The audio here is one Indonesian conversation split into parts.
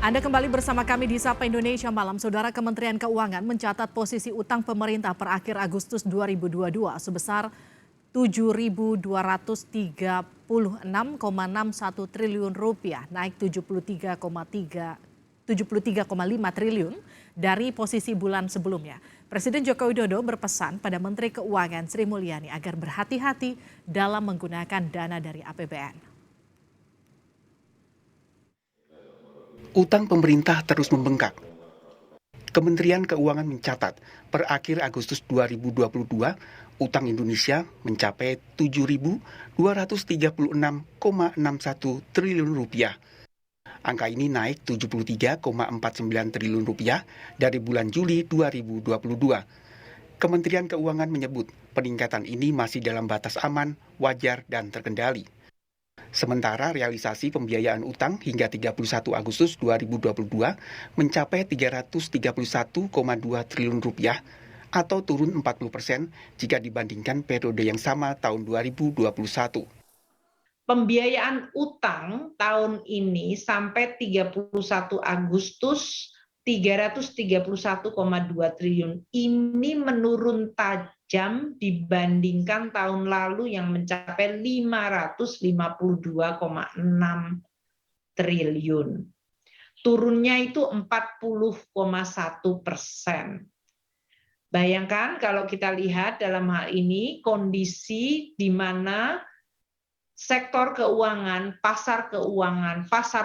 Anda kembali bersama kami di Sapa Indonesia Malam. Saudara, Kementerian Keuangan mencatat posisi utang pemerintah per akhir Agustus 2022 sebesar Rp7.236,61 triliun, naik 73,5 triliun dari posisi bulan sebelumnya. Presiden Joko Widodo berpesan pada Menteri Keuangan Sri Mulyani agar berhati-hati dalam menggunakan dana dari APBN. Utang pemerintah terus membengkak. Kementerian Keuangan mencatat, per akhir Agustus 2022, utang Indonesia mencapai Rp7.236,61 triliun. Angka ini naik Rp73,49 triliun dari bulan Juli 2022. Kementerian Keuangan menyebut peningkatan ini masih dalam batas aman, wajar, dan terkendali. Sementara realisasi pembiayaan utang hingga 31 Agustus 2022 mencapai Rp331,2 triliun atau turun 40% jika dibandingkan periode yang sama tahun 2021. Pembiayaan utang tahun ini sampai 31 Agustus Rp331,2 triliun. Ini menurun tajam dibandingkan tahun lalu yang mencapai Rp552,6 triliun. Turunnya itu 40,1%. Bayangkan kalau kita lihat dalam hal ini kondisi di mana sektor keuangan, pasar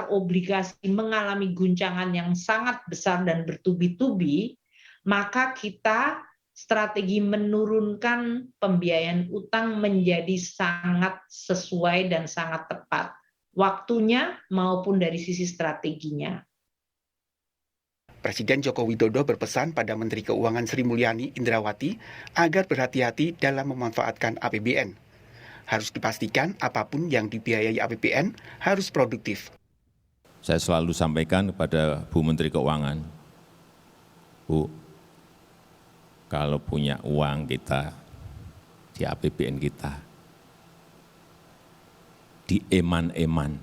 obligasi mengalami guncangan yang sangat besar dan bertubi-tubi, maka kita strategi menurunkan pembiayaan utang menjadi sangat sesuai dan sangat tepat. Waktunya maupun dari sisi strateginya. Presiden Joko Widodo berpesan pada Menteri Keuangan Sri Mulyani Indrawati agar berhati-hati dalam memanfaatkan APBN. Harus dipastikan apapun yang dibiayai APBN harus produktif. Saya selalu sampaikan kepada Bu Menteri Keuangan, Bu, kalau punya uang kita di APBN kita, di eman-eman.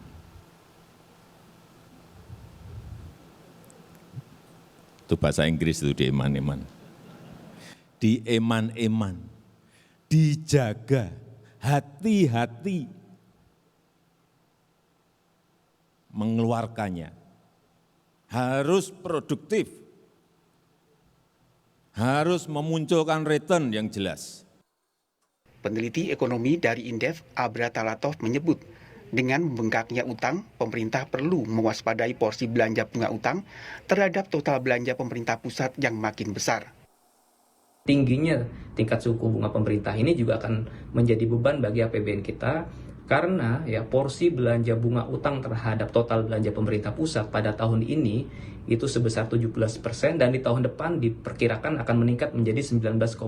Itu bahasa Inggris itu di eman-eman. Di eman-eman, dijaga. Hati-hati mengeluarkannya, harus produktif, harus memunculkan return yang jelas. Peneliti ekonomi dari Indef, Abra Talatov menyebut, dengan membengkaknya utang, pemerintah perlu mewaspadai porsi belanja bunga utang terhadap total belanja pemerintah pusat yang makin besar. Tingginya tingkat suku bunga pemerintah ini juga akan menjadi beban bagi APBN kita karena porsi belanja bunga utang terhadap total belanja pemerintah pusat pada tahun ini itu sebesar 17% dan di tahun depan diperkirakan akan meningkat menjadi 19,8%.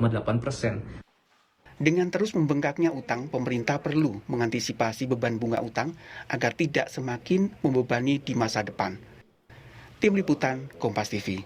Dengan terus membengkaknya utang, pemerintah perlu mengantisipasi beban bunga utang agar tidak semakin membebani di masa depan. Tim Liputan, Kompas TV.